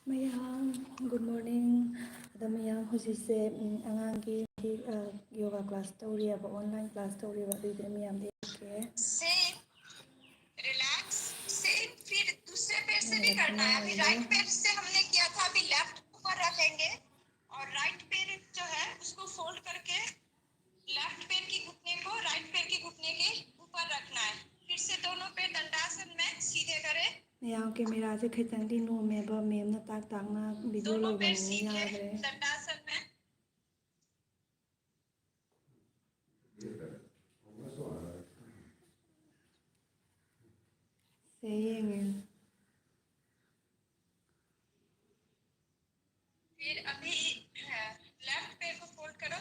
ꯃꯌꯥꯝ good morning. ꯑꯗ ꯃꯌꯥꯝ ꯍꯧꯖꯤꯛꯁꯦ ꯑꯉꯥꯡꯒꯤ ꯌꯣꯒꯥ ꯀ꯭ꯂꯥꯁ ꯇꯧꯔꯤꯑꯕ ꯑꯣꯟꯂꯥꯏꯟ ꯀ꯭ꯂꯥꯁ ꯇꯧꯔꯤꯕ ꯑꯗꯨꯏꯗꯤ ꯃꯌꯥꯝꯗꯤ सेम रिलैक्स सेम फिर दूसरे पैर से भी करना है. अभी राइट पैर से हमने किया था, अभी लेफ्ट ऊपर रखेंगे और राइट पैर जो है उसको फोल्ड करके लेफ्ट पैर की घुटने को राइट पैर की घुटने के ऊपर रखना है. फिर से दोनों पैर दंडासन में सीधे करें. ꯃꯌꯥꯝ ꯀꯦꯃꯦꯔꯥꯁꯦ ꯈꯤꯇꯪꯗꯤ ꯅꯣꯝꯃꯦꯕ ꯃꯦꯝꯅ ꯇꯥꯛꯅ ꯚꯤꯗꯤꯑꯣ दोनों पैर ꯂꯧꯕꯅꯤꯅ सीधे ꯌꯥꯗ꯭ꯔꯦ. दंडासन में. ꯁꯦ ꯌꯦꯡꯉꯦ. फिर अभी लेफ्ट पैर को फोल्ड करो.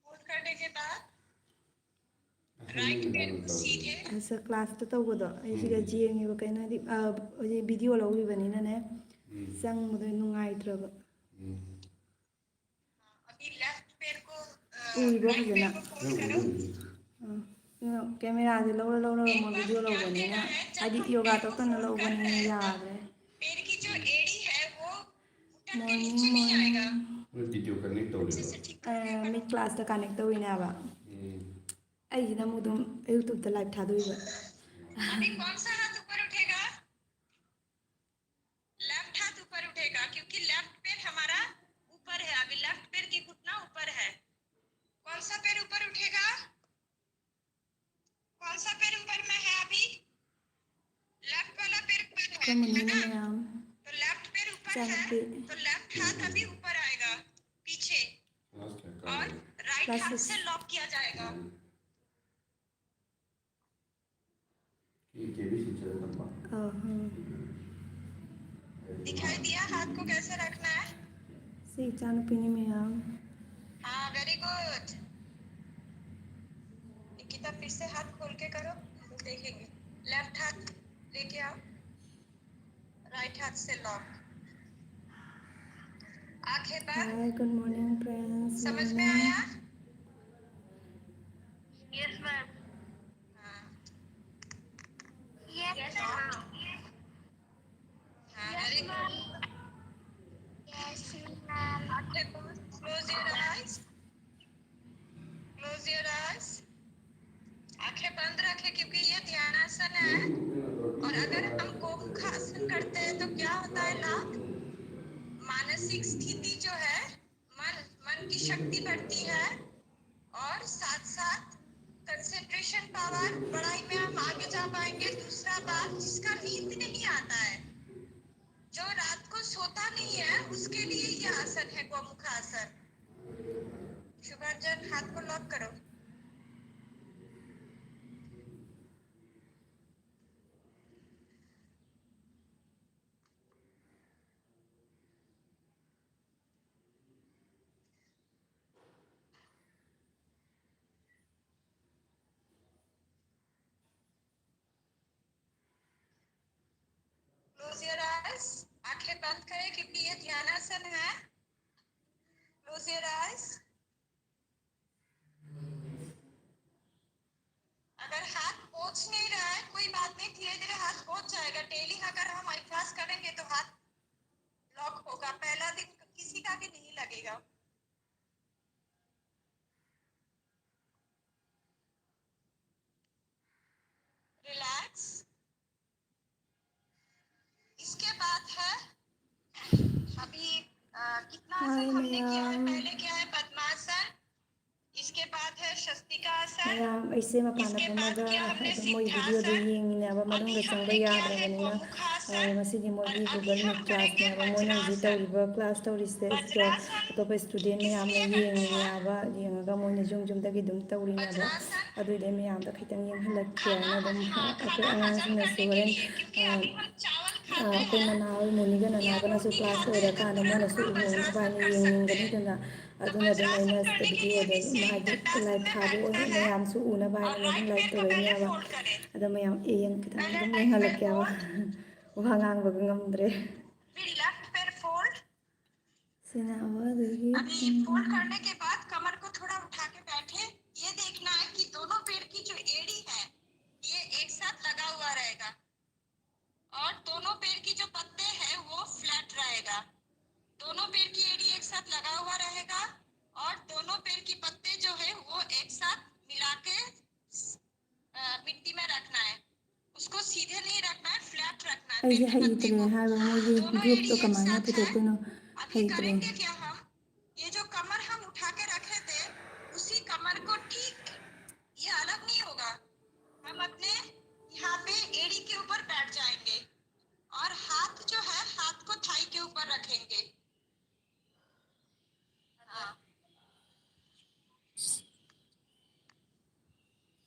फोल्ड करने के बाद राइट पैर को सीधे. ꯑꯁ ꯀ꯭ꯂꯥꯁꯇ ꯇꯧꯕꯗꯣ ꯑꯩꯁꯤꯒ ꯌꯦꯡꯉꯦꯕ ꯀꯩꯅꯣ ꯍꯥꯏꯗꯤ ꯍꯧꯖꯤꯛ ꯚꯤꯗꯤꯑꯣ ꯂꯧꯔꯤꯕꯅꯤꯅꯅꯦ ꯆꯪꯕꯗꯣ ꯅꯨꯡꯉꯥꯏꯇ꯭ꯔꯕ. अभी लेफ्ट पैर को ꯎꯔꯤꯕ राइट ꯐꯖꯅ पैर को फोल्ड करो. ꯀꯦꯃꯦꯔꯥꯁꯦ ꯂꯧꯔ एक ꯑꯃꯨꯛ बात ꯚꯤꯗꯤꯑꯣ ध्यान ꯂꯧꯕꯅꯤꯅ देना है, जब ꯍꯥꯏꯗꯤ हम ꯌꯣꯒꯥ पैर को ꯇꯧꯇꯅ फोल्ड कर ꯂꯧꯕꯅꯤꯅ रहे हैं तब ꯌꯥꯗ꯭ꯔꯦ. पैर की जो एड़ी है वो घुटन के ꯃꯣꯔꯅꯤꯡ नीचे नहीं आएगा. ꯃꯣꯔꯅꯤꯡ. वीडियो कनेक्ट अच्छे से ठीक करके ꯃꯤ करो. ꯀ꯭ꯂꯥꯁꯇ ꯀꯅꯦꯛ ꯇꯧꯋꯤꯅꯦꯕ. ꯑꯩꯁꯤꯅ ꯑꯃꯨꯛ ꯑꯗꯨꯝ ꯌꯨꯇꯨꯕꯇ ꯂꯥꯏꯚ ꯊꯥꯗꯣꯛꯏꯕ. अभी कौन सा हाथ ऊपर उठेगा? लेफ्ट हाथ ऊपर उठेगा क्योंकि लेफ्ट पैर हमारा ऊपर है. अभी लेफ्ट पैर की घुटना ऊपर है. कौन सा पैर ऊपर उठेगा? कौन सा पैर ऊपर में है? अभी लेफ्ट वाला पैर ऊपर है ꯀꯃꯅꯤꯅ ना? ꯃꯌꯥꯝ तो लेफ्ट पैर ऊपर है ꯏꯆꯥꯅꯨꯄꯤ तो लेफ्ट हाथ अभी ऊपर आएगा पीछे और राइट क्लास हाथ 6 से लॉक किया जाएगा. दिखाई दिया हाथ को कैसे रखना है? ꯁꯤ ꯏꯆꯥꯅꯨꯄꯤꯅꯤ ꯃꯌꯥꯝ. हाँ, वेरी गुड. निकिता फिर से हाथ खोल के करो तो देखेंगे. लेफ्ट हाथ लेके आओ, राइट हाथ से लॉक. आंखें बंद. Hi good morning friends. समझ में आया? Yes ma'am. हाँ. Yes ma'am. हाँ, वेरी गुड. Yes ma'am. आंखें बंद. Close your eyes. Close your eyes. आंखें बंद रखें क्योंकि ये ध्यानासन है. और अगर हम गोमुखासन करते हैं तो क्या होता है लाभ? मानसिक स्थिति जो है मन की शक्ति बढ़ती है और साथ साथ कंसंट्रेशन पावर पढ़ाई में हम आगे जा पाएंगे. दूसरा बात, जिसका नींद नहीं आता है, जो रात को सोता नहीं है, उसके लिए यह आसन है गोमुखासन. शुभांजन हाथ को लॉक करो. Close your eyes. आंखें बंद करें क्योंकि ये ध्यानासन है. Close your eyes. अगर हाथ पहुंच नहीं रहा है कोई बात नहीं, धीरे धीरे हाथ पहुंच जाएगा. डेली अगर हम अभ्यास करेंगे तो हाथ लॉक होगा. पहला दिन किसी का भी नहीं लगेगा. रिलैक्स. इसके बाद है अभी कितना हाय आसन हमने किया है? मयम. पहले क्या है? पद्मासन. इसके बाद है शस्तिकासन. ꯃꯌꯥꯝ ꯑꯩꯁꯦ ꯃꯄꯥꯟꯗ इसके बाद ꯐꯝꯃꯒ किया हमने ꯑꯗꯨꯝ ꯃꯣꯏ ꯚꯤꯗꯤꯑꯣꯗꯣ सिद्धासन. ꯌꯦꯡꯉꯤꯅꯦꯕ अभी ꯃꯅꯨꯡꯗ ꯆꯪꯕ हमने किया है ꯌꯥꯗ꯭ꯔꯕꯅꯤꯅ गोमुखासन ꯉꯁꯤꯗꯤ और ꯃꯣꯏꯒꯤ अभी ꯒꯨꯒꯜ हम ꯃꯤꯠ करेंगे ꯀ꯭ꯂꯥꯁꯅꯦꯕ ꯃꯣꯏꯅ ꯍꯧꯖꯤꯛ वज्रासन. ꯇꯧꯔꯤꯕ ꯀ꯭ꯂꯥꯁ ꯇꯧꯔꯤꯁꯦ ꯁꯤꯗ वज्रासन ꯑꯇꯣꯞꯄ ꯏꯁꯇꯨꯗꯦꯟ ꯃꯌꯥꯝꯅ इसलिए करते हैं. यꯦꯡꯉꯤꯅꯦꯕ ꯌꯦꯡꯉꯒ ꯃꯣꯏꯅ ꯖꯨꯝꯗꯒꯤ ꯑꯗꯨꯝ ꯇꯧꯔꯤꯅꯦꯕ. वज्रासन ꯑꯗꯨꯏꯗꯤ ꯃꯌꯥꯝꯗ ꯈꯤꯇꯪ ꯌꯦꯡꯍꯜꯂꯛꯀꯦ खाना ꯍꯥꯏꯅ ꯑꯗꯨꯝ खाना ꯑꯩꯈꯣꯏ हजम ꯑꯉꯥꯡꯁꯤꯡꯅꯁꯨ करने के ꯍꯣꯔꯦꯟ लिए, क्योंकि अभी हम चावल खाते ꯑꯩꯈꯣꯏ हैं ꯅꯅꯥ ꯍꯣꯏ ꯃꯣꯅꯤꯒ या ꯅꯅꯥꯒꯅꯁꯨ रोटी ꯀ꯭ꯂꯥꯁ खाते हैं तो ꯂꯣꯏꯔꯀꯥꯟꯗ तुरंत ꯃꯣꯏꯅꯁꯨ हम ꯎꯍꯧꯅꯕ वज्रासन ꯍꯥꯏꯅ कर सकते हैं. ꯌꯦꯡꯅꯤꯡꯒꯅꯤꯗꯅ तो ꯑꯗꯨꯅ ꯑꯗꯨꯝ वज्रासन ꯑꯩꯅ करने के लिए ꯚꯤꯗꯤꯑꯣꯗ भी सेम ꯍꯥꯏꯗꯤ दंडासन ꯂꯥꯏꯚ में ꯊꯥꯕ बैठना ꯑꯣꯏꯅ है ꯃꯌꯥꯝꯁꯨ ꯎꯅꯕ और ꯍꯥꯏꯅꯅꯦ ꯑꯗꯨꯝ राइट ꯂꯥꯏꯚ पैर को पहले ꯇꯧꯔꯛꯏꯅꯦꯕ. फोल्ड करें. ꯑꯗꯣ ꯃꯌꯥꯝ ꯈꯤꯇꯪ पहले ꯑꯗꯨꯝ राइट पैर ꯌꯦꯡꯍꯜꯂꯛꯀꯦꯕ. फोल्ड, ꯋꯥ ꯉꯥꯡꯕꯒ ꯉꯝꯗ꯭ꯔꯦ. फिर लेफ्ट पैर फोल्ड. ꯁꯤꯅ ꯑꯃꯗꯒꯤ अभी फोल्ड करने के बाद कमर को थोड़ा उठा के बैठे. ये देखना है कि दोनों पैर की जो एड़ी है ये एक साथ लगा हुआ रहेगा और ꯑꯩꯁꯦ मेरी बत्ती ꯍꯩꯇ꯭ꯔꯦ को ꯍꯥꯏꯕ ꯃꯣꯏꯒꯤ दोनों ꯒ꯭रुꯞꯇꯣ एड़ी एक ꯀꯃꯥꯏꯅ साथ है। ꯄꯨꯊꯣꯛꯇꯣꯏꯅꯣ अभी हईतरे। करेंगे क्या हम, ये जो कमर हम उठा के रखे थे उसी कमर को ठीक, ये अलग नहीं होगा, हम अपने यहाँ पे एड़ी के ऊपर बैठ जाएंगे और हाथ जो है हाथ को थाई के ऊपर रखेंगे। हाँ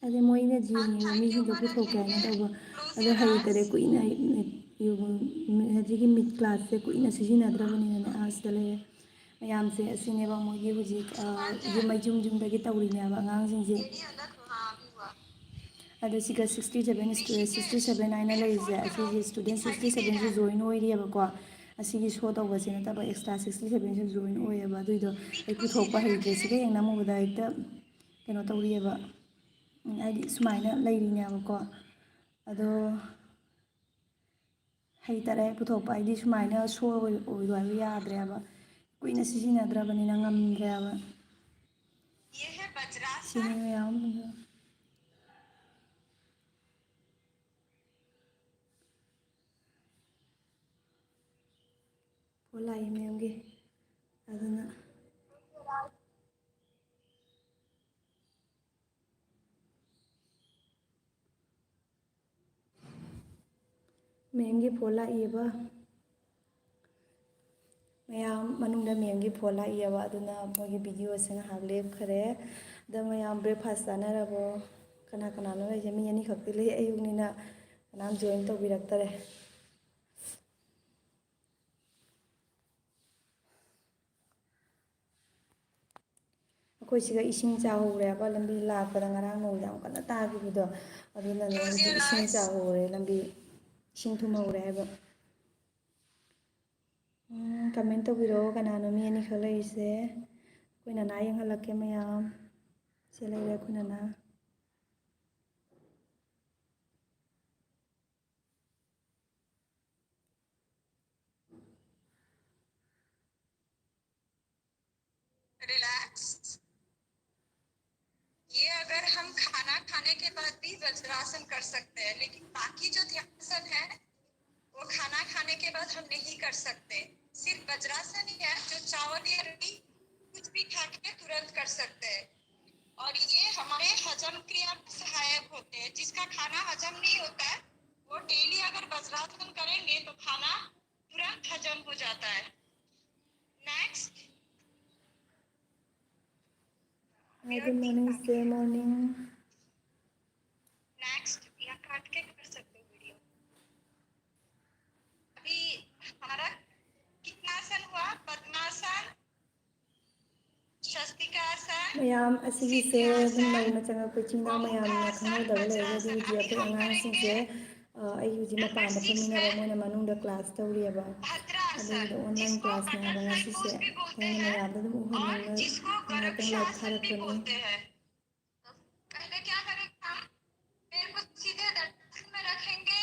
अरे मोइने हाथ जेंगे थाई के मीसिंदो ऊपर पुथोके रखेंगे, हाइना तौबा क्लोज अदो योर हईतरे आईज। कुइना हजिगी मिड क्लास से कुइना सिजिनाद्रबनिना आसदा लेरे मयामसे असिनेबा मोइगी हुजिक जुम जुमदगी तौरिनेबा अगांगसिंगसे एड़ी अलग, हाँ अभी हुआ। अदो सिगा 67 स्टूडेंट ऋषिकेश 67 आइना पैर लेरिसे फोल्ड करो, असिगी स्टूडेंट 30 67 है। से जॉइन होइरियबको असिगी शो तौबसे नतबा एक्स्ट्रा 67 से जॉइन होयबा अदुइदो पीठ अई को पुथोकपा सीधे हईद्रे रखे, सिगा यंगनामुबदा हेक्ता कनो तौरियबा हाइदि सुमाइना लेरिनेबको अदो हईतरे पुथोकपा आइदि सुमाइना शो ओइदो याद्रेबा कुइना सिजिनाद्रबनिना ngamdreaba ये है वज्रासन। सिने मयाम पोलाई मयामगे अदुना मैमगे फोला इबा मैम मनुंगदा मैमगे फोला इबा अदुना मोगे वीडियो से ngahak लेपखरे दा मैम ब्रेकफास्ट चानरबो कना कनानो लेजे मी अनि खक्ति ले अयुगनिना कनाम जॉइन तौबिरक्तरे ꯑꯩꯈꯣꯏ ꯁꯤꯒ ꯏꯁꯤꯡ ꯆꯥꯍꯧꯔꯦꯕ ꯂꯝꯕꯤ ꯂꯥꯛꯄꯗ ꯉꯔꯥꯡ ꯅꯣꯡ ꯌꯥꯝ ꯀꯟꯅ ꯇꯥꯈꯤꯕꯗꯣ ꯑꯗꯨꯅꯅꯦ क्लोज ꯍꯧꯖꯤꯛ योर ꯏꯁꯤꯡ आईज। ꯆꯥꯍꯧꯔꯦ ꯂꯝꯕꯤ ꯏꯁꯤꯡ ꯊꯨꯝꯍꯧꯔꯦ ꯍꯥꯏꯕ ꯀꯃꯦꯟ ꯇꯧꯕꯤꯔꯛꯑꯣ ꯀꯅꯥꯅꯣ ꯃꯤ ꯑꯅꯤꯈꯛ ꯂꯩꯔꯤꯁꯦ ꯑꯩꯈꯣꯏ ꯅꯅꯥ ꯌꯦꯡꯍꯜꯂꯛꯀꯦ ꯃꯌꯥꯝ ꯁꯤ ꯂꯩꯔꯦ ꯑꯩꯈꯣꯏ ꯅꯅꯥ रिलैक्स। ये अगर हम खाना खाने के बाद भी वज्रासन कर सकते हैं, लेकिन बाकी जो ध्यानासन है वो खाना खाने के बाद हम नहीं कर सकते। सिर्फ वज्रासन ही है जो चावल या रोटी कुछ भी खा के तुरंत कर सकते हैं और ये हमारे हजम क्रिया में सहायक होते हैं। जिसका खाना हजम नहीं होता है वो डेली अगर वज्रासन करेंगे तो खाना तुरंत हजम हो जाता है। नेक्स्ट, गुड मॉर्निंग से मॉर्निंग नेक्स्ट या काट के कर सकते हो वीडियो। अभी हमारा कितना आसन हुआ? पद्मासन, स्वस्तिकासन, ꯃꯌꯥꯝ ꯑꯁꯤꯒꯤꯁꯦ ꯑꯗꯨꯝ सिद्धासन, ꯅꯧꯅ ꯆꯪꯉꯛꯄ ꯏꯆꯤꯟ ꯏꯅꯥꯎ ꯃꯌꯥꯝꯅ गोमुखासन, ꯈꯪꯍꯧꯗꯕ ꯂꯩꯔꯒꯗꯤ वज्रासन। ꯍꯧꯖꯤꯛ अभी ꯑꯩꯈꯣꯏ हम करेंगे ꯑꯉꯥꯡꯁꯤꯡꯁꯦ ꯑꯩ ꯍꯧꯖꯤक नंबर ꯃꯄꯥꯟꯗ 6 ꯐꯝꯃꯤꯟꯅꯕ है ꯃꯣꯏꯅ ꯃꯅꯨꯡꯗ ꯀ꯭ꯂꯥꯁ ꯇꯧꯔꯤꯑꯕ भद्रासन, ꯑꯗꯨꯒꯤꯗꯣ ꯑꯣꯟꯂꯥꯏꯟ जिसको ꯀ꯭ꯂꯥꯁꯅꯦ ꯍꯥꯏꯕ बटरफ्लाई ꯉꯁꯤसे पोज भी बोलते ꯑꯩꯅ हैं ꯃꯌꯥꯝꯗ अदꯨꯝ और उहꯟꯅꯤꯡꯕ जिसकोꯉꯥꯏꯍꯥꯛꯇꯪ लाइव गरक्षासन भी थारꯛꯄꯅꯤ बोलते हैं। तो पहले क्या करेंगे हम? पैर को सीधे दंडासन में रखेंगे।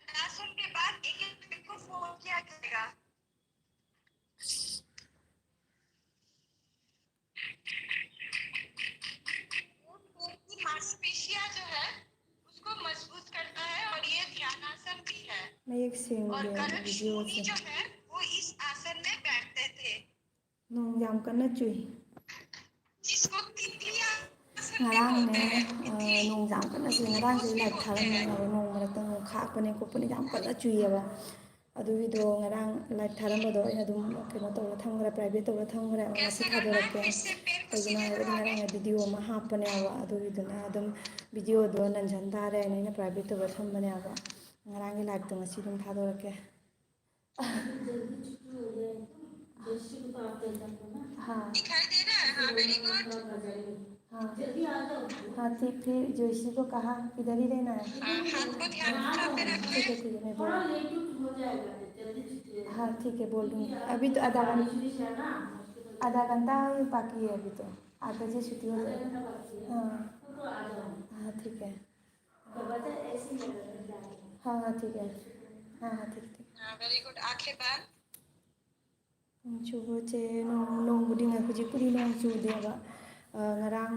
दंडासन के बाद एक एक पैर को फोल्ड किया जाएगा। पैर की मांसपेशियां जो है उसको मजबूत करता है और ये ध्यानासन भी है। ꯃꯌꯦꯛ और ꯁꯦꯡꯗꯦ गरुड़ मुनि ꯚꯤꯗꯤꯑꯣꯁꯦ जो है वो इस आसन में बैठते थे, ꯅꯣꯡ ꯌꯥꯝ ꯀꯟꯅ ꯆꯨꯏ जिसको तितली आसन भी ꯉꯔꯥꯡꯅꯦ बोलते हैं। तितली ꯅꯣꯡ ꯌꯥꯝ ꯀꯟꯅ ꯆꯨꯏ तितली ꯉꯔꯥꯡꯁꯦ पोज भी ꯂꯥꯏꯚ बोलते ꯊꯥꯔꯝꯃꯦ हैं। ꯍꯥꯏꯕ ꯅꯣꯡ ꯃꯔꯛꯇ ꯅꯣꯡ ꯈꯥꯛꯄꯅꯦ ꯈꯣꯠꯄꯅꯦ ꯌꯥꯝ ꯀꯟꯅ ꯆꯨꯏꯑꯕ ꯑꯗꯨꯒꯤꯗꯣ ꯉꯔꯥꯡ ꯂꯥꯏꯚ ꯊꯥꯔꯝꯕꯗꯣ ꯑꯩꯅ ꯑꯗꯨꯝ ꯀꯩꯅꯣ ꯇꯧꯔ ꯊꯝꯈ꯭ꯔꯦ ꯄ꯭ꯔꯥꯏꯚꯦꯠ ꯇꯧꯔ ꯊꯝꯈ꯭ꯔꯦ ꯉꯁꯤ कैसे करना है? ꯊꯥꯗꯣꯔꯛꯀꯦ फिर से पैर को ꯀꯩꯒꯤꯅꯣ सीधे ꯍꯥꯏꯔꯒꯗꯤ बढ़ाओगे। ꯉꯔꯥꯡ ꯑꯩ ꯚꯤꯗꯤꯑꯣ ꯑꯃ ꯍꯥꯞꯄꯅꯦꯕ ꯑꯗꯨꯒꯤꯗꯨꯅ ꯑꯗꯨꯝ ꯚꯤꯗꯤꯑꯣꯗꯣ ꯅꯟꯖꯟ ꯇꯥꯔꯦꯅ ꯑꯩꯅ ꯄ꯭ꯔꯥꯏꯚꯦꯠ ꯇꯧꯔ ꯊꯝꯕꯅꯦꯕ ꯉꯔꯥꯡꯒꯤ ꯂꯥꯏꯚꯇꯣ ꯉꯁꯤ ꯑꯗꯨꯝ ꯊꯥꯗꯣꯔꯛꯀꯦ हाँ दिखाई दे रहा है? हाँ, वेरी गुड। हाँ हाँ ठीक फिर जोशी को कहा इधर ही रहना है हाथ को ध्यान मुद्रा पे रखें। ठीक है मैं बोल हाँ ठीक है बोल दूँगी अभी तो आधा घंटा बाकी है अभी तो 8 बजे छुट्टी हो जाएगी हाँ हाँ ठीक है हाँ हाँ ठीक है हाँ हाँ ठीक ठीक वेरी गुड। आंखें बंद। ꯆꯨꯕꯁꯦ ꯅꯣꯡꯕꯨꯗꯤ ꯍꯧꯖꯤꯛꯄꯨꯗꯤ ꯅꯣꯡ ꯆꯨꯗꯦꯕ ꯉꯔꯥꯡ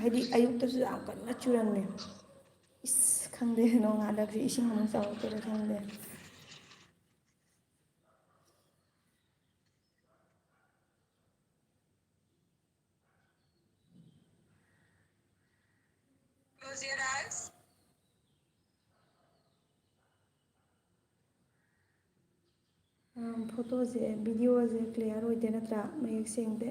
ꯍꯥꯏꯗꯤ ꯑꯌꯨꯛꯇꯁꯨ ꯌꯥꯝ ꯀꯟꯅ ꯆꯨꯔꯝꯃꯦ ꯏꯁ ꯈꯪꯗꯦ ꯅꯣꯡ ꯍꯟꯗꯛꯁꯤ ꯏꯁꯤꯡ ꯑꯃꯨꯛ ꯆꯥꯎꯔꯛꯇꯣꯏꯔꯥ ꯈꯪꯗꯦ. Close your eyes. ꯐꯣꯇꯣꯁꯦ ꯚꯤꯗꯤꯑꯣꯁꯦ ꯀ꯭ꯂꯤꯌꯥꯔ ꯑꯣꯏꯗꯦ ꯅꯠꯇ꯭ꯔꯥ ꯃꯌꯦꯛ ꯁꯦꯡꯗꯦ.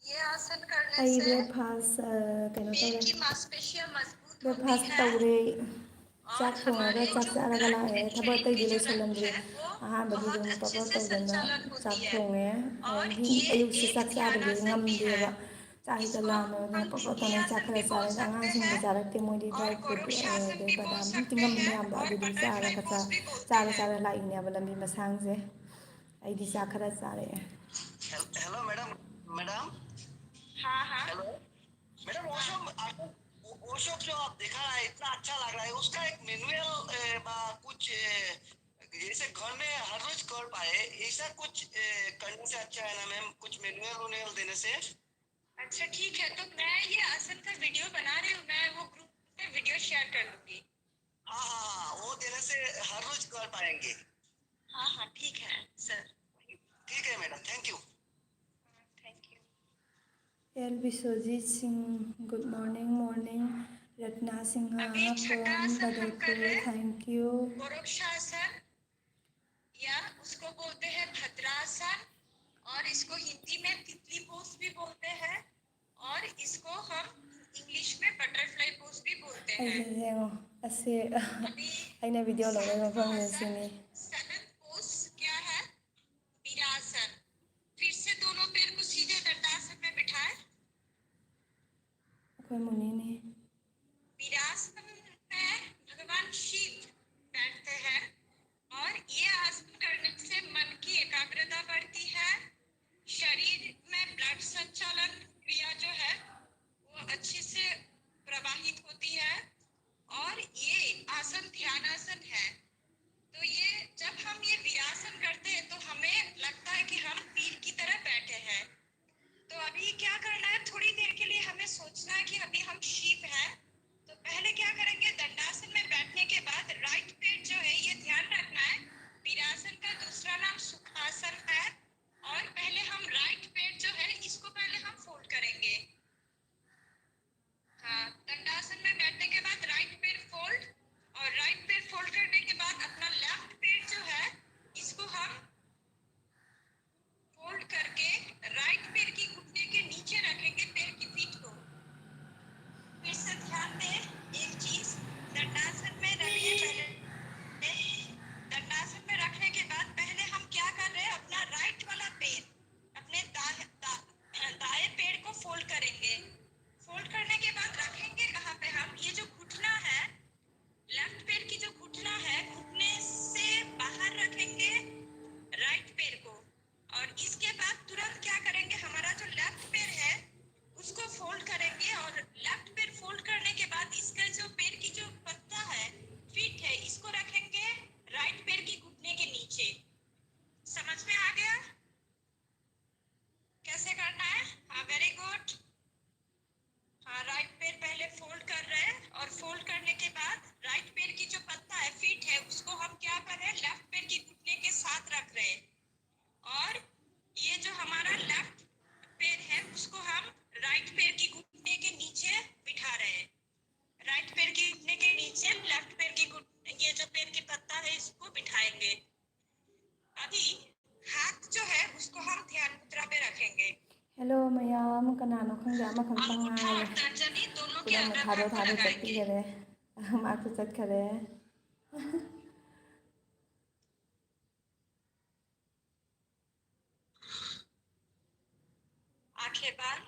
ये आसन करने ꯑꯩ से ꯕ꯭ꯔꯦꯛꯐꯥꯁ ꯀꯩꯅꯣ पेट ꯇꯧꯔꯦ. की मांसपेशियां मजबूत होती ꯕ꯭ꯔꯦꯛꯐꯥꯁ है ꯇꯧꯔꯦ. और ꯆꯥꯛ ꯊꯣꯡꯉꯒ हमारे ꯆꯥꯛ जो ꯆꯥꯔꯒ ब्लड ꯂꯥꯛꯑꯦ. ꯊꯕꯛ शरीर की ꯑꯇꯩꯗꯤ जो रक्त ꯂꯣꯏꯁꯤꯜꯂꯝꯗ꯭ꯔꯤ. है वो ꯑꯍꯥꯟꯕꯒꯤ बहुत ꯑꯗꯨꯝ अच्छे ꯄꯄ से ꯇꯧꯗꯅ संचालन ꯆꯥꯛ होती है ꯊꯣꯡꯉꯦ. और ꯑꯗꯒꯤ ये ꯑꯌꯨꯛꯁꯦ एक ꯆꯥꯛ ꯆꯥꯗꯕꯤ ध्यानासन भी है. ꯉꯝꯗꯦꯕ. ꯆꯥꯛ ꯍꯦꯛꯇ इसको ꯂꯥꯝꯃꯦꯕ हम ꯄꯄ चुंबी ꯇꯧꯅ ꯆꯥꯛ आसन ꯈꯔ भी बोल ꯆꯥꯔꯦ. सकते ꯑꯉꯥꯡꯁꯤꯡꯗꯤ हैं ꯆꯥꯔꯛꯇꯦ. मꯣꯏꯗꯤ ꯗ꯭राꯏ और ꯐ꯭ꯔꯨꯠ गोरक्षासन भी ꯑꯗꯩ बोल ꯕꯗꯥꯝ सकते ꯇꯤꯡꯉꯝꯕ हैं ꯃꯌꯥꯝꯗꯣ और ꯑꯗꯨꯗꯣ बटरफ्लाई ꯆꯥꯔꯒ पोज भी बोलते ꯆꯥꯔ हैं. ꯆꯥꯔ ꯂꯥꯛꯏꯅꯦꯕ ꯂꯝꯕꯤ ꯃꯁꯥꯡꯁꯦ. ꯑꯩꯗꯤ ꯆꯥꯛ ꯈꯔ ꯆꯥꯔꯛꯑꯦ. Hello madam. मैडम. हाँ हाँ. Hello madam. वो सब जो आप दिखा रहा है इतना अच्छा लग रहा है. उसका एक मैनुअल कुछ जैसे घर में हर रोज कर पाए ऐसा कुछ करने से अच्छा है ना मैम. कुछ मैनुअल देने से. अच्छा ठीक है, तो मैं ये आसन का वीडियो बना रही हूँ. मैं वो ग्रुप पे वीडियो शेयर कर दूंगी. हाँ हाँ हाँ, वो देने से हर रोज कर पाएंगे. हाँ हाँ ठीक है सर. ठीक है madam. Thank you. Thank you. L Vishwajit Singh good morning. Morning. Ratna Sinha अभी छठा फ्रॉम आसन हम कर बदरपुर. रहे हैं थैंक यू. गोरक्षासन, या उसको बोलते हैं भद्रासन, और इसको हिंदी में तितली पोज भी बोलते हैं, और इसको हम इंग्लिश में बटरफ्लाई पोज भी बोलते हैं. ꯑꯩꯁꯦ ꯌꯦꯡꯉꯣ ꯑꯁꯤ अभी ꯑꯩꯅ ꯚꯤꯗꯤꯑꯣ लौꯔꯣꯏ सातवां ꯃꯐꯝꯁꯦ आसन ꯁꯤꯅꯤ. सेवेंथ पोज क्या है? वीरासन. फिर से दोनों पैर को सीधे दंडासन में बिठाएं. ꯑꯩꯈꯣꯏ मुनिनी. वीरासन में भगवान शिव बैठते हैं, और ये आसन करने से मन की एकाग्रता बढ़ती है. शरीर में ब्लड संचालन क्रिया जो है वो अच्छे से प्रवाहित होती है. और ये आसन ध्यान आसन है. तो ये जब हम ये वीरासन करते हैं तो हमें लगता है कि हम तीर की तरह बैठे हैं. तो अभी क्या करना है, थोड़ी देर के लिए हमें सोचना है कि अभी हम शीप हैं. तो पहले क्या करेंगे, दंडासन में बैठने के बाद राइट पेट जो है ये ध्यान रखना है. वीरासन का दूसरा नाम सुखासन है. और पहले हम राइट पेट जो है इसको पहले हम फोल्ड करेंगे. हाँ, दंडासन में बैठने के बाद राइट पेट फोल्ड, और राइट पेट फोल्ड करने के बाद अपना लेफ्ट पेट जो है इसको हम फोल्ड करके राइट पैर की घुटने के नीचे रखेंगे, पैर की फीट को. फिर से ध्यान दें एक चीज, दंडासन में रखिए. पहले दंडासन में रखने के बाद पहले हम क्या कर रहे हैं, अपना राइट वाला पैर अपने दाएं पैर को फोल्ड करेंगे. फोल्ड करने के बाद रखेंगे कहाँ पे, हम ये जो घुटना है, लेफ्ट पैर की जो घुटना है, घुटने से बाहर रखेंगे राइट पैर को. और इसके बाद तुरंत क्या करेंगे, हमारा जो लेफ्ट पैर है उसको फोल्ड करेंगे. और लेफ्ट पैर फोल्ड करने के बाद इसका जो पैर की जो पत्ता है, फीट है, इसको रखेंगे राइट पैर की घुटने के नीचे. समझ में आ गया कैसे करना है? हाँ वेरी गुड. हाँ, राइट पैर पहले फोल्ड कर रहे हैं, और फोल्ड करने के बाद राइट पैर की जो पत्ता है, फीट है, उसको हम क्या कर रहे हैं, लेफ्ट पैर की घुटने के साथ रख रहे हैं. और ये जो हमारा लेफ्ट पैर है उसको हम राइट पैर की घुटने के नीचे बिठा रहे हैं. राइट पैर की घुटने के नीचे लेफ्ट पैर की ये जो पैर की पत्ता है इसको बिठाएंगे. अभी हाथ जो है उसको हम ध्यान मुद्रा पे रखेंगे. हेलो मयाम कनानो खंगे अमखंतंग अंगूठा और ngare. तर्जनी दोनों के पुनः अग्रभाग थादो को थादो लगाएंगे. चटकीगरे. मातो चटकरे. आंखें बंद.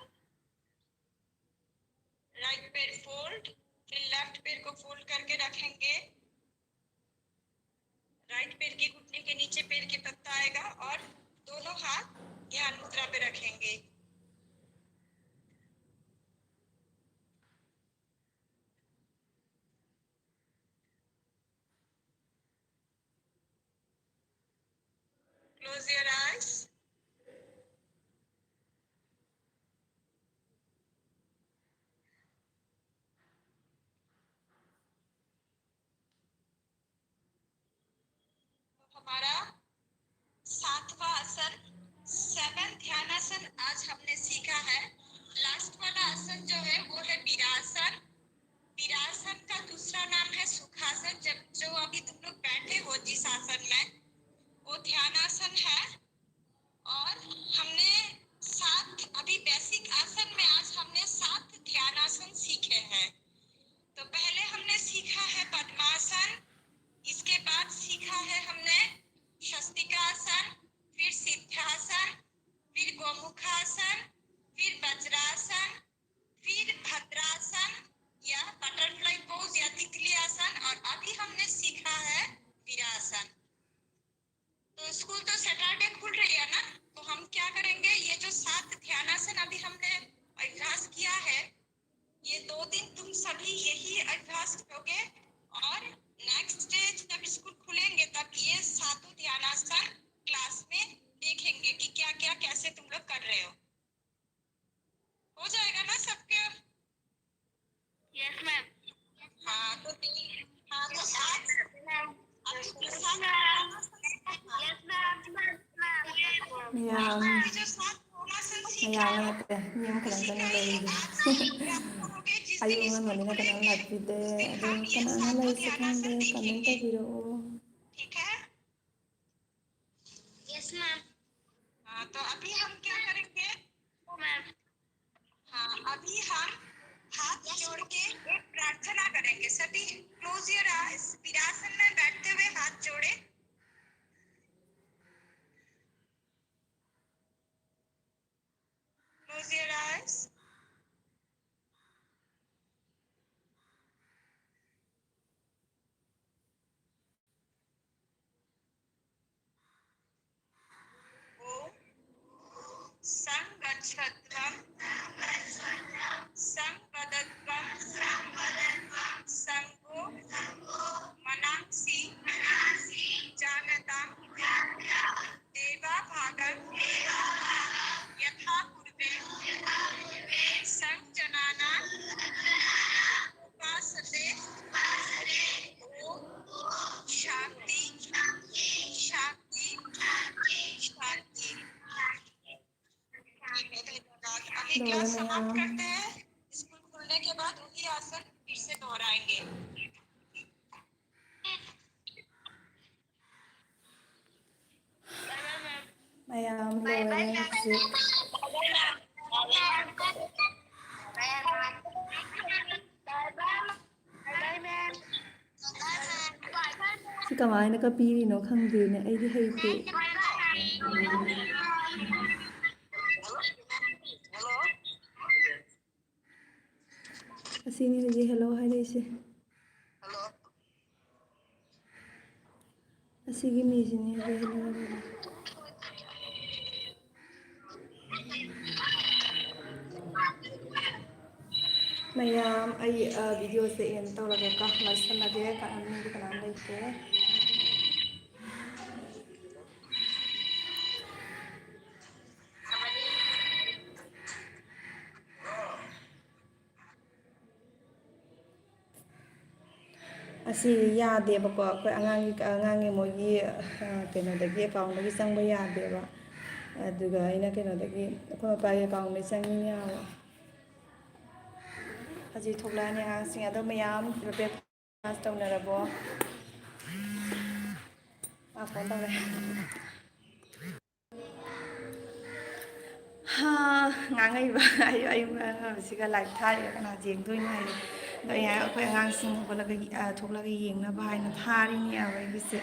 राइट पैर फोल्ड, फिर लेफ्ट पैर को फोल्ड करके रखेंगे. राइट पैर के घुटने के नीचे पैर के पत्ता आएगा और दोनों हाथ ध्यान मुद्रा पे रखेंगे। Close your eyes. हमारा 7वां आसन 7 ध्यानासन आज हमने सीखा है। लास्ट वाला आसन जो है वो है वीरासन। वीरासन का दूसरा नाम है सुखासन। जब जो अभी तुम लोग बैठे हो जिस आसन में वो ध्यानासन है। और हमने 7 अभी बेसिक आसन में आज हमने 7 ध्यानासन सीखे हैं। तो पहले हमने सीखा है पद्मासन, इसके बाद सीखा है हमने शस्तिकासन, फिर सिद्धासन, फिर गोमुखासन, फिर वज्रासन, फिर भद्रासन या बटरफ्लाई पोज या तितली आसन और अभी हमने सीखा है वीरासन। तो स्कूल तो सैटरडे खुल रही है ना, तो हम क्या करेंगे, ये जो 7 ध्यानासन अभी हमने अभ्यास किया है ये 2 दिन तुम सभी यही अभ्यास करोगे और नेक्स्ट डे जब स्कूल खुलेंगे तब ये 7 ध्यानासन क्लास में देखेंगे कि क्या क्या कैसे तुम लोग कर रहे हो जाएगा ना सबके? Yes ma'am. हाँ तो आज Maya, maya nate, yung kanang lay. Ayun nga nila kanang nagpide, ayun kanang lay sa kande, kamenta biro. ठीक है? Yes ma'am. हाँ तो अभी हम क्या करेंगे मैम? हाँ अभी हम हाथ जोड़ के एक प्रार्थना करेंगे। सभी क्लोज योर आईज। वीरासन में बैठते हुए हाथ जोड़े। Close your eyes. संगच्छध्वं संवदध्वं संगो मनांसि जानतां देवा भागं यथा पूर्वे संजनानां उपासते ओम शांति शांति शांति। अभी क्लास समाप्त करते हैं। स्कूल खुलने के बाद वही आसन फिर से दोहराएंगे। Maya, loe, sit. Si kamay nakapili no khangde ne ay di haite. Asini lagi hello hai dai se. Asigi mi sini lagi hello. Mayam ay video se end to lage ka lesson lage ka amni di kanan dai se. Asi yadebako akhoi angangi mogi kenodagi account dagi changba yadeba aduga aina kenodagi akhoi mapai account dai changni yawa haji thoklani angangsing ado mayam breakfast tawnarabo ma phone tawre ha ngangai ba ayu siga live thai kana jeng thoi nai doi ha akhoi angangsing holaga thoklaga yengna ba haina thari ni awa gise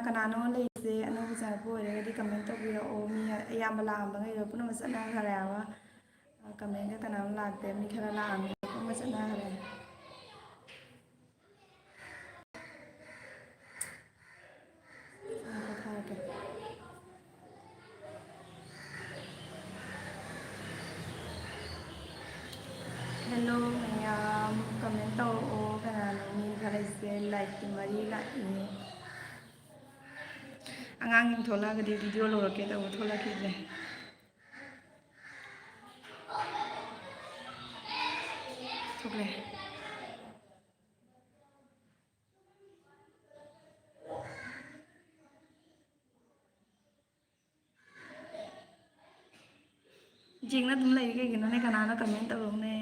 kanano leise anong sa po re di comment to biro o mi ayamba lamba ngai ro puno masana kharawa comment का नाम लागते मी खरा लाम को मचना हरे hello ma'am comment तो ओ कनानो मी खरा से like की मरी लाइए अंगांग थोला गदी वीडियो लोरके तो थोला खिले थोले जिंगना तुम लई के गिनो ने कनाना कमेंट तो ने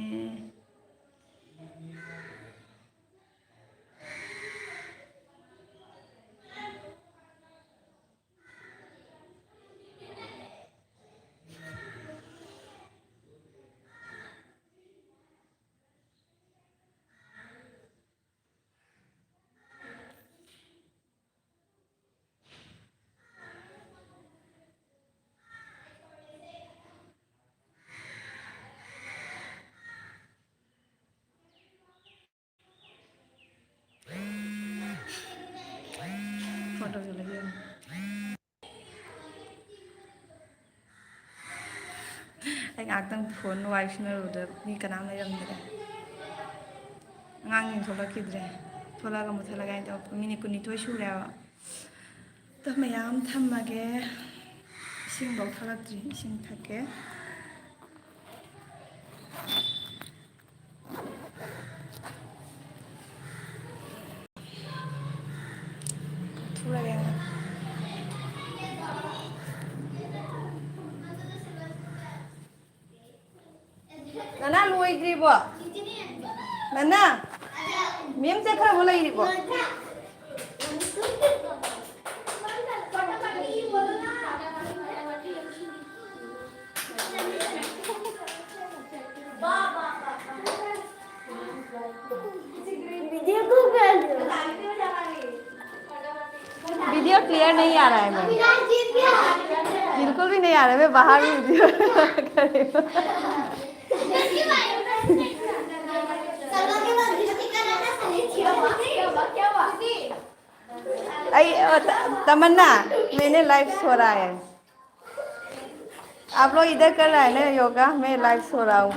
फोटो चले गया anh tang phone wife na ro da ni kana na yam de ngang ni thola kidre thola ga muthala ga ta mini kuni thoi shu ra ta mayam thamma ge sing bok thala tri sing thake thura ga Nana lui đi bộ. Nana. Miếng sẽ khá vô đi bộ. Video clear नहीं आ रहा है ma'am बिल्कुल भी नहीं आ रहा है मैं बाहर भी वीडियो तमन्ना मैंने लाइव सो रहा है आप लोग इधर कर रहा है ना योगा मैं लाइव सो रहा हूँ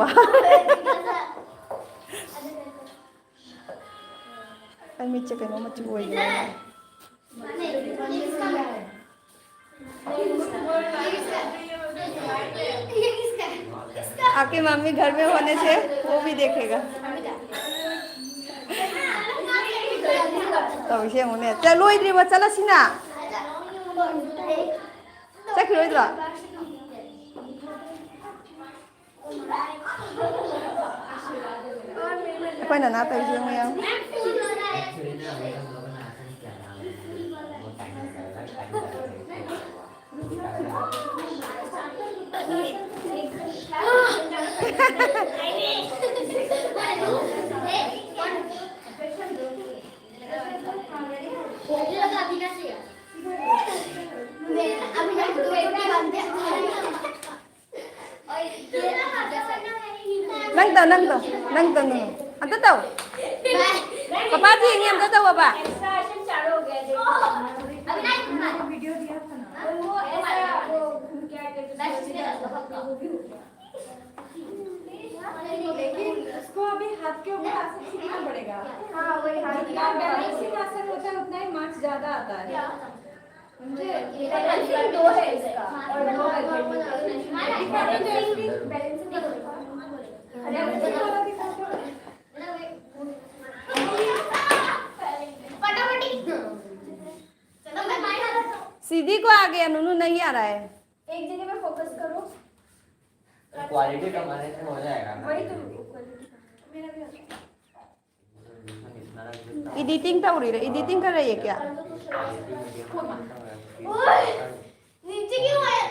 मीचे कहीं मच वो आपकी मम्मी घर में होने से वो भी देखेगा तो इसे होने चलो इधर वो चला सीना चलो इधर कोई ना तो इसे में यार nâng tàu anh tới tàu पापा जी ये हम तो पापा इसको अभी हाथ के ऊपर आसन सीखना पड़ेगा हाँ वही हाथ का बैलेंसिंग आसन होता है उतना ही मार्क्स ज्यादा आता है मुझे दो है इसका और दो है सीधी को आ गया नूनू नहीं आ रहा है एक जगह पे फोकस करो क्वालिटी कमाने से हो जाएगा ना वही तो मेरा भी एडिटिंग तो हो रही है एडिटिंग कर रही है क्या नीचे क्यों है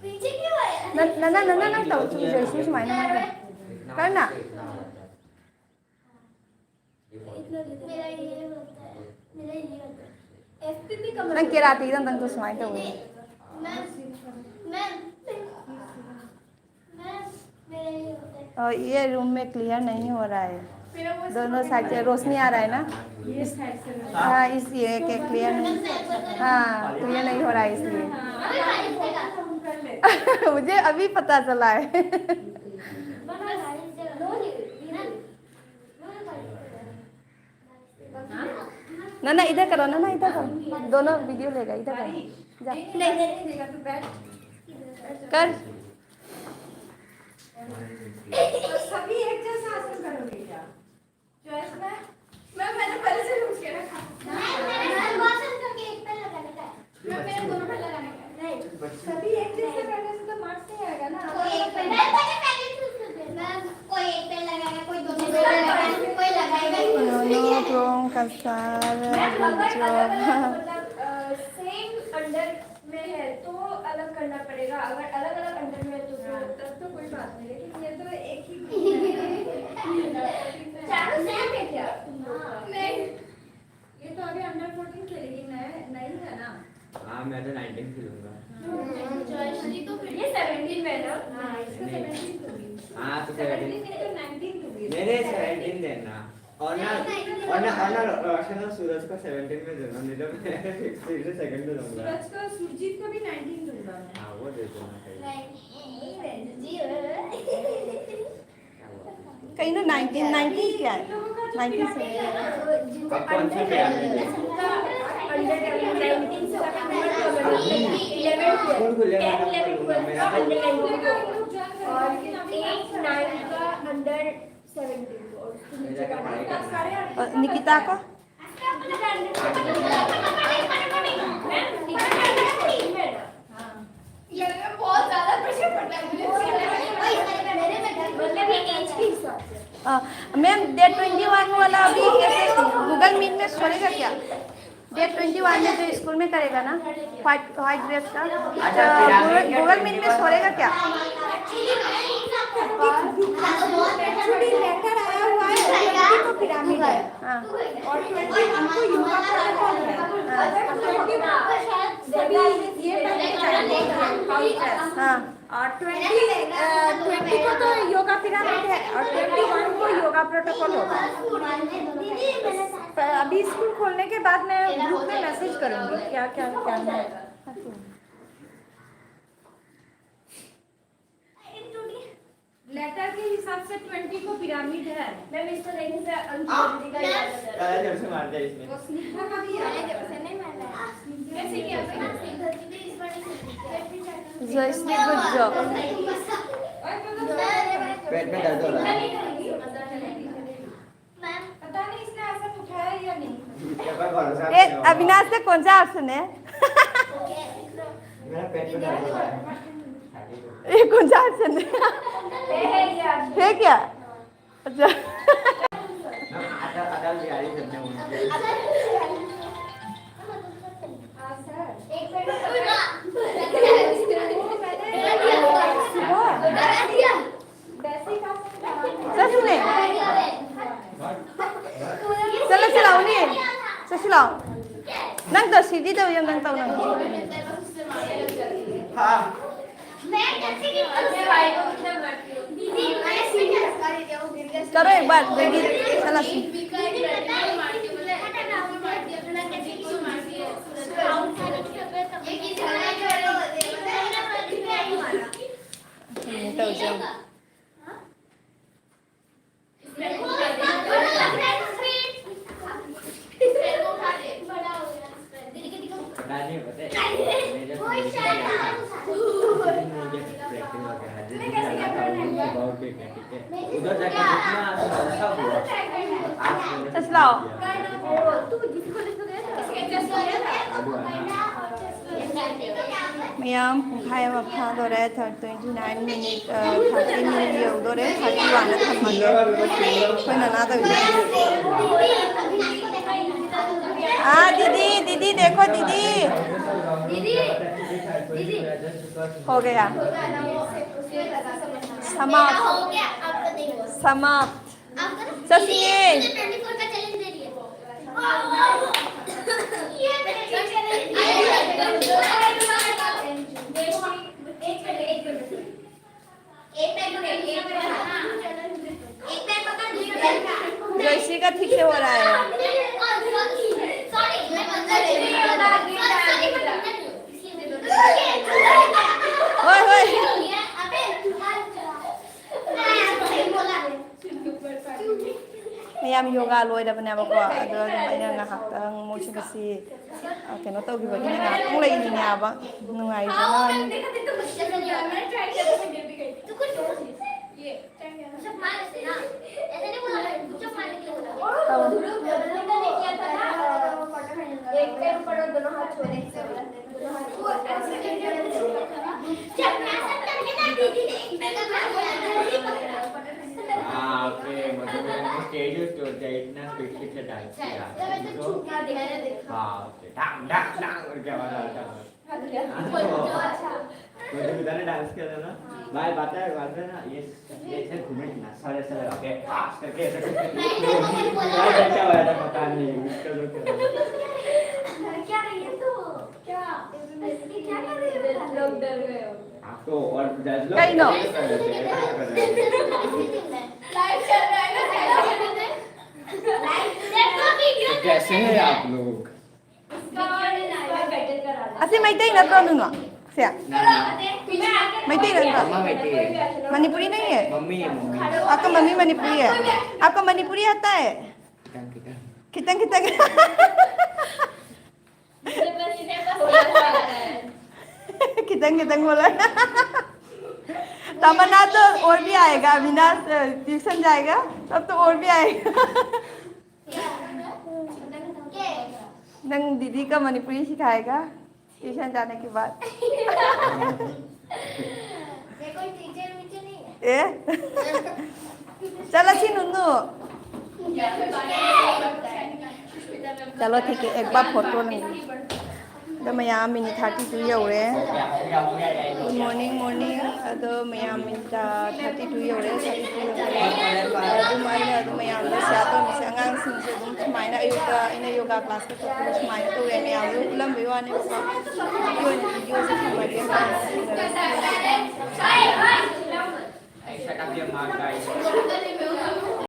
नीचे क्यों है ना ना ना ना ना तो तुम जैसे सुमाई ना करना मेरा ये होता है मेरा ये होता है एफपीपी कमर नंग केराती दंग तो सुमाई तो मैं और ये रूम में क्लियर नहीं हो रहा है, फिर वो दोनों साइड से रोशनी आ रहा है ना। ये साइड से हाँ इसलिए कि क्लियर नहीं, हाँ क्लियर नहीं हो रहा है इसलिए। हम कर लेते मुझे अभी पता चला है। ना ना इधर करो, ना ना इधर करो, दोनों वीडियो लेगा, इधर करो जा नहीं तू बैठ कर। और सभी एक जैसा आसन करोगे क्या चॉइस में मैंने पहले से पूछ के रखा मैं मेरे दोनों पे लगाने का नहीं सभी एक जैसे करने से तो मार्क्स नहीं आएगा ना दोनों प्रोम का सारा सेम अंडर में है तो अलग करना पड़ेगा, अगर अलग अलग अंडर में है तो तब तो कोई बात नहीं, लेकिन ये तो एक ही चारों सेम है क्या नहीं, ये तो अभी अंडर 14 खेलेगी, नहीं है ना। हाँ मैं तो 19 खेलूंगा। ये 17 में ना, हाँ इसको 17 दूंगी, हाँ तो 17 17 नहीं तो 19 दूंगी। मेरे 17 देना और ना रोशन और सूरज को 17 में देना, नहीं तो मैं फिर से सेकंड में दूंगा। सूरज को सुरजीत को भी 19 दूंगा मैं। हाँ वो दे देना कहीं ना 19 क्या है, 19 से अब कौन सा पे आ गया? कौन खुलेगा? और निकिता का बहुत ज्यादा प्रेशर पड़ता है मैम डेट 21 वाला अभी कैसे गूगल मीट में छोड़ेगा क्या? डेट 21 में जो स्कूल में करेगा ना व्हाइट ड्रेस का, गूगल मीट में छोड़ेगा क्या? एक्चुअली लेटर आया हुआ है तो पिरामिड है हाँ और 21 को योगा प्रोटोकॉल है। ये पहले चाहिए हाँ और 20 को तो योगा पिरामिड है और 21 को योगा प्रोटोकॉल होगा। अभी स्कूल खोलने के बाद मैं ग्रुप में मैसेज करूंगी क्या क्या करना है। लेटर के हिसाब से 20 को पिरामिड है। मैं मिस्टर लेने से अंजलि का याद है। दादा जब से मारते हैं इसमें। वो स्नेहा का भी है। नहीं माना कैसे किया जयश्री गुड जॉब। पेट में दर्द हो रहा है। पता नहीं इसने आसन उठाया या नहीं। क्या पर भरोसा ए अविनाश से कौन सा आसन है? मेरा पेट में दर्द हो रहा है। ये कौन सा आसन है क्या? अच्छा अटल बिहारी करने उनके सच में चलो चलाओ नहीं चलाओ नंग तो सीधी तो ये नंग तो नंग हाँ करो एक बार बेगी चला तो जाओ नहीं पता है मेरे उधर जाकर चलाओ मैम खाए वफा दौरे 29 मिनट 30 मिनट यौदोरे 31 थम्मगे कोई ना तो हाँ दीदी देखो दीदी हो गया समाप्त एक जोशी का ठीक से हो रहा है ओए ओए ꯃꯌꯥꯝ ꯌꯣꯒꯥ ꯂꯣꯏꯔꯕꯅꯦꯕꯀꯣ ꯑꯗꯣ ꯑꯗꯨꯝ ꯑꯩꯅ ꯉꯥꯏꯍꯥꯛꯇꯪ ꯃꯣꯏꯁꯤ ꯉꯁꯤ ꯀꯩꯅꯣ ꯇꯧꯈꯤꯕꯒꯤꯅ ꯉꯥꯏꯍꯥꯛꯇꯪ ꯂꯩꯔꯤꯅꯦꯕ ꯅꯨꯡꯉꯥꯏꯗꯅ एक पैर ऊपर और दोनों हाथ छोड़ने से दोनों हाथ को ऐसे करके जब मैं ऐसा करके ना दीदी ने ओके मतलब मैंने स्टेज पे इतना स्पीड से डांस किया हाँ ओके डांग डांग डांग और क्या आवाज आता है मुझे बताने डांस किया था ना भाई बात है ना ये ऐसे घूमे ना सारे सारे ओके फास्ट करके ऐसे क्या हुआ था पता नहीं उसका जो क्या रही है तू क्या क्या कर रही है लोग डर गए हो आपको और जज लोग कहीं नो लाइव चल रहा है ना लाइव देखो वीडियो कैसे हैं आप लोग बैटल करा असे मैत्री नत्रो नुनो से मैत्री नत्रो मम्मा बैठी है मणिपुरी नहीं है मम्मी है मम्मी आपका मम्मी मणिपुरी है आपका मणिपुरी आता है कितन कितन कितन कितन कितन कितन बोला तमन्ना तो और भी आएगा अविनाश ट्यूशन जाएगा तब तो और भी आएगा नंग दीदी का मणिपुरी सिखाएगा ट्यूशन जाने के बाद कोई टीचर वीचर नहीं है ए चलो छी नुनू चलो ठीक है एक बार फोटो लेंगे तो मैं यहाँ mini 32 you're good morning morning अदो मैं यहाँ मिनी 32 यौरे 32 यौरे अदुमाइना मैं सियातो मिसे अंगांग सिंसे दुम सुमाइना अयुक्ता इना योगा क्लास के तो सुमाइना तो वे मैं यहाँ उलम बेवाने को वीडियो से समझिए ऐसा का भी मार गाइस